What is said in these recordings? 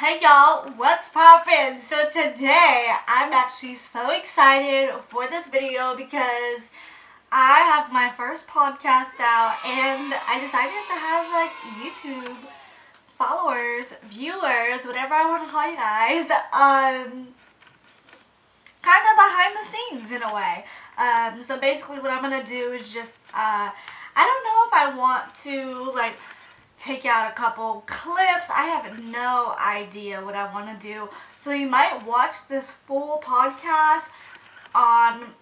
Hey y'all, what's poppin'? So today I'm actually so excited for this video because I have my first podcast out and I decided to have like YouTube followers, viewers, whatever I want to call you guys, kind of behind the scenes in a way. So basically what I'm going to do is just, I don't know if I want to like take out a couple clips. I have no idea what I want to do. So you might watch this full podcast on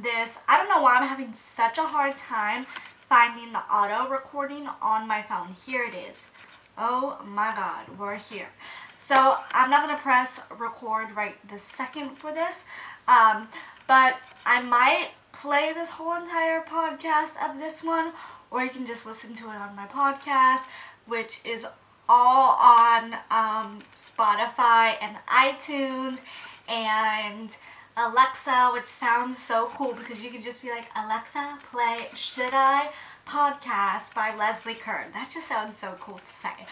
this. I don't know why I'm having such a hard time finding the auto recording on my phone. Here it is. Oh my god, we're here. So I'm not going to press record right this second for this. But I might play this whole entire podcast of this one, or you can just listen to it on my podcast, which is all on Spotify and iTunes and Alexa, which sounds so cool because you can just be like, Alexa, play Should I Podcast by Leslie Kern. That just sounds so cool to say.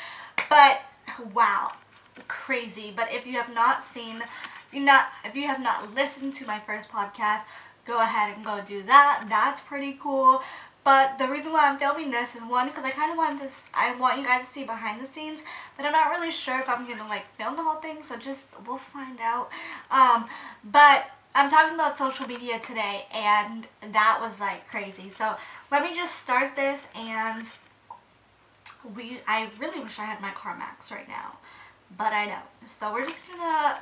But wow, crazy. But if you have not if you have not listened to my first podcast, go ahead and go do that. That's pretty cool. But the reason why I'm filming this is one, because I want you guys to see behind the scenes, but I'm not really sure if I'm gonna like film the whole thing, so we'll find out. But I'm talking about social media today, and that was like crazy. So let me just start this, and I really wish I had my CarMax right now, but I don't. So we're just gonna,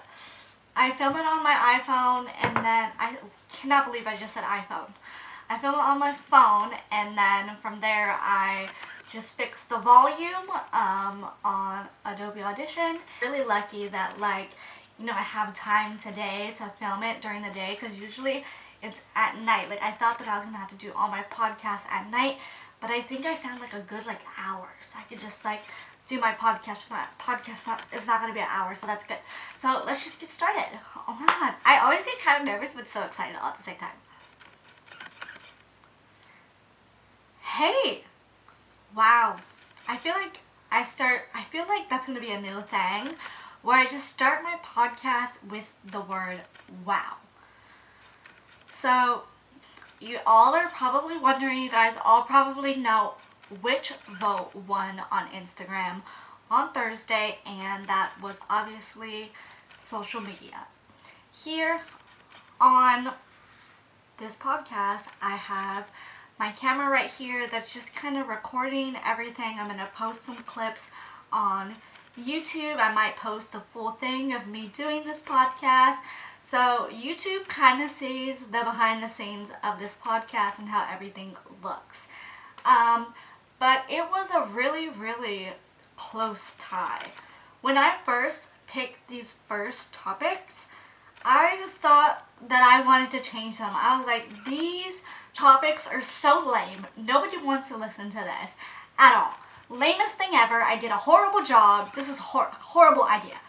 I film it on my iPhone, and then I cannot believe I just said iPhone. I film it on my phone, and then from there I just fix the volume on Adobe Audition. Really lucky that I have time today to film it during the day, because usually it's at night. Like I thought that I was gonna have to do all my podcasts at night, but I think I found like a good hour, so I could just do my podcast. My podcast is not gonna be an hour, so that's good. So let's just get started. Oh my god, I always get kind of nervous but so excited all at the same time. Hey! Wow. I feel like that's going to be a new thing where I just start my podcast with the word wow. So, you all are probably wondering, you guys all probably know which vote won on Instagram on Thursday, and that was obviously social media. Here on this podcast, I have my camera right here that's just kind of recording everything. I'm going to post some clips on YouTube. I might post a full thing of me doing this podcast. So YouTube kind of sees the behind the scenes of this podcast and how everything looks. But it was a really, really close tie. When I first picked these first topics, I thought that I wanted to change them. I was like, these topics are so lame. Nobody wants to listen to this at all. Lamest thing ever. I did a horrible job. This is horrible idea.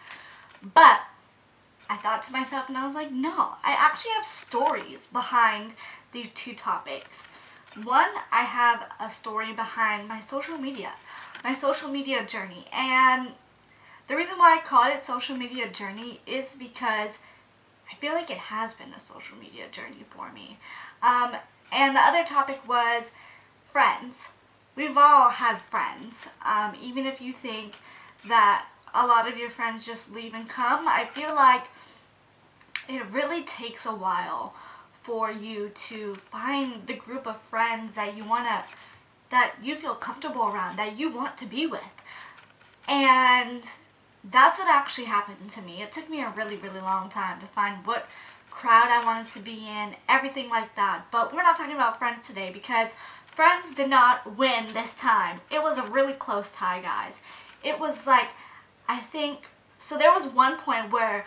But I thought to myself, and I was like, no, I actually have stories behind these two topics. One, I have a story behind my social media journey. And the reason why I call it social media journey is because I feel like it has been a social media journey for me. And the other topic was friends. We've all had friends. Even if you think that a lot of your friends just leave and come, I feel like it really takes a while for you to find the group of friends that you feel comfortable around, that you want to be with. And that's what actually happened to me. It took me a really, really long time to find what crowd I wanted to be in, everything like that. But we're not talking about friends today, because friends did not win this time. It was a really close tie, guys. It was so there was one point where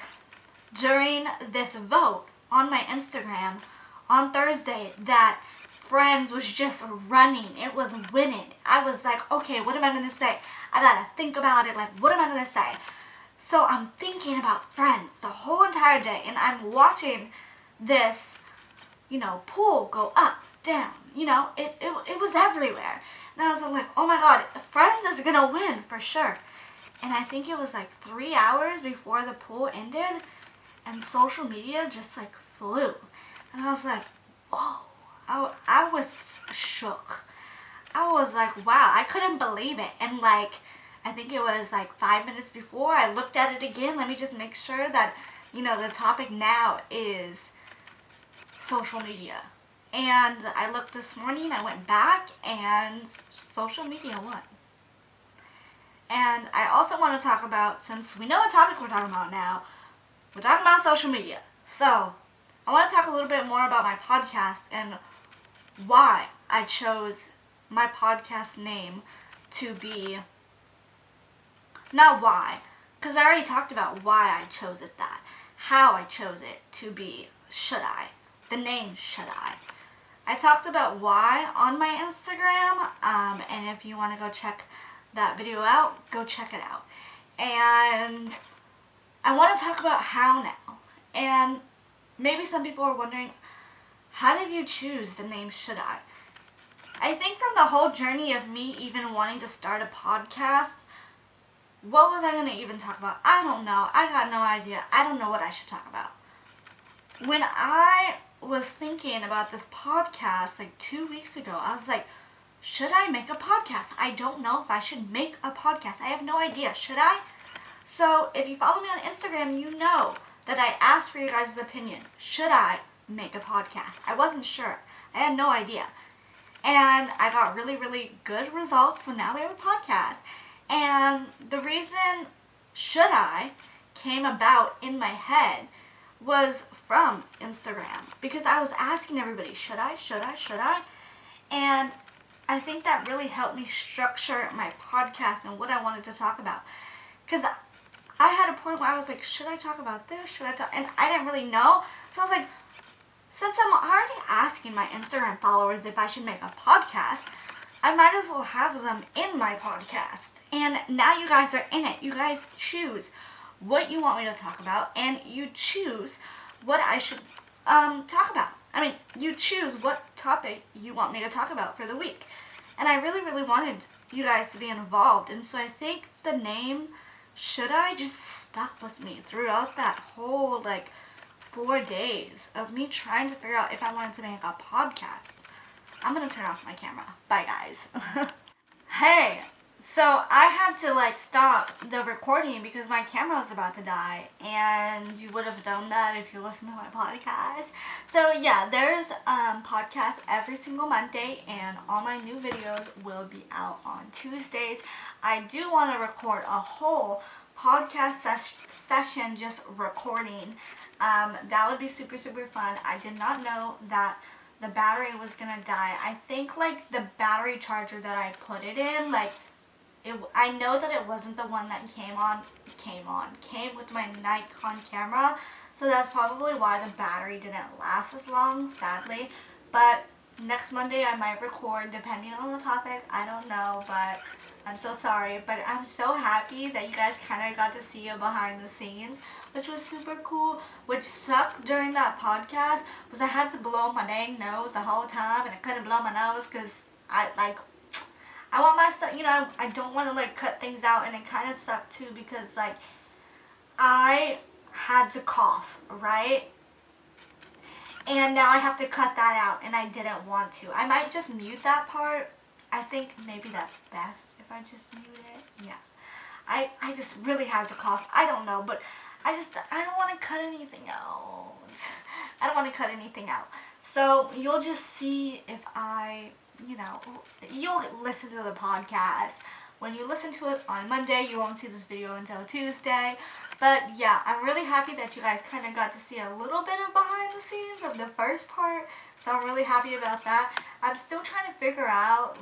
during this vote on my Instagram on Thursday that friends was just running. It was winning. I was like, okay, what am I going to say? I gotta think about it. What am I going to say? So I'm thinking about friends the whole entire day, and I'm watching this, pool go up, down. It was everywhere. And I was like, oh my god, Friends is gonna win for sure. and I think it was like 3 hours before the pool ended, and social media just like flew. And I was like, whoa. I was shook. I was like, wow, I couldn't believe it. And like, I think it was like 5 minutes before, I looked at it again. Let me just make sure that, the topic now is social media. And I looked this morning, I went back, and social media won. And I also want to talk about, since we know what topic we're talking about now, we're talking about social media. So, I want to talk a little bit more about my podcast and why I chose my podcast name to be, not why, because I already talked about why I chose it that, how I chose it to be Should I, the name Should I talked about why on my Instagram, and if you want to go check that video out, go check it out. And I want to talk about how now. And maybe some people are wondering, how did you choose the name Should I? I think from the whole journey of me even wanting to start a podcast, what was I going to even talk about? I don't know. I got no idea. I don't know what I should talk about. When I was thinking about this podcast like 2 weeks ago, I was like, should I make a podcast? I don't know if I should make a podcast. I have no idea. Should I? So if you follow me on Instagram, you know that I asked for you guys' opinion. Should I make a podcast? I wasn't sure. I had no idea. And I got really, really good results, so now we have a podcast. And the reason Should I came about in my head was from Instagram. Because I was asking everybody, should I? And I think that really helped me structure my podcast and what I wanted to talk about. Because I had a point where I was like, should I talk about this? And I didn't really know. So I was like, since I'm already asking my Instagram followers if I should make a podcast, I might as well have them in my podcast. And now you guys are in it. You guys choose what you want me to talk about, and you choose what I should talk about. I mean, you choose what topic you want me to talk about for the week. And I really, really wanted you guys to be involved. And so I think the name Should I just stuck with me throughout that whole 4 days of me trying to figure out if I wanted to make a podcast. I'm going to turn off my camera. Bye, guys. Hey, so I had to stop the recording because my camera was about to die, and you would have done that if you listened to my podcast. So yeah, there's podcasts every single Monday, and all my new videos will be out on Tuesdays. I do want to record a whole podcast session just recording. That would be super, super fun. I did not know that the battery was gonna die. I think the battery charger that I put it in, I know that it wasn't the one that came with my Nikon camera, so that's probably why the battery didn't last as long, sadly. But next Monday I might record, depending on the topic. I don't know, but I'm so sorry. But I'm so happy that you guys kind of got to see a behind the scenes, which was super cool. Which sucked during that podcast was I had to blow my dang nose the whole time, and I couldn't blow my nose because I want my stuff, I don't want to cut things out, and it kind of sucked too because I had to cough, right? And now I have to cut that out, and I didn't want to. I might just mute that part. I think maybe that's best if I just mute it. Yeah. I just really had to cough. I don't know, but I don't want to cut anything out. I don't want to cut anything out. So you'll just see if you'll listen to the podcast. When you listen to it on Monday, you won't see this video until Tuesday. But yeah, I'm really happy that you guys kind of got to see a little bit of behind the scenes of the first part. So I'm really happy about that. I'm still trying to figure out,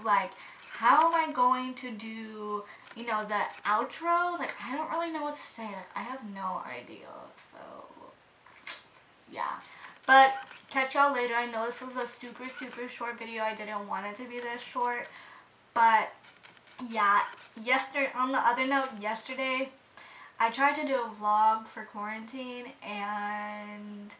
how am I going to do, the outro? I don't really know what to say. I have no idea. So, yeah. But catch y'all later. I know this was a super, super short video. I didn't want it to be this short. But, yeah. On the other note, yesterday, I tried to do a vlog for quarantine, and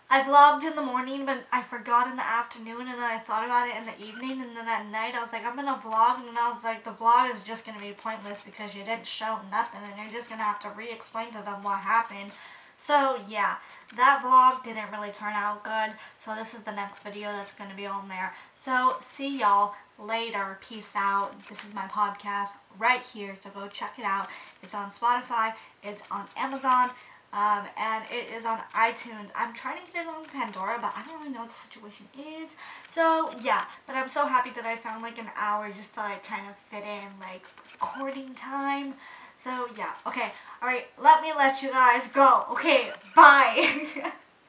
I vlogged in the morning, but I forgot in the afternoon, and then I thought about it in the evening, and then at night I was like, I'm gonna vlog, and then I was like, the vlog is just gonna be pointless because you didn't show nothing, and you're just gonna have to re-explain to them what happened. So yeah, that vlog didn't really turn out good, so this is the next video that's gonna be on there. So see y'all later. Peace out. This is my podcast right here, so go check it out. It's on Spotify, it's on Amazon, and it is on iTunes. I'm trying to get it on Pandora, but I don't really know what the situation is. So yeah, but I'm so happy that I found like an hour just to like kind of fit in like recording time. So yeah, okay, alright, let me let you guys go. Okay, bye.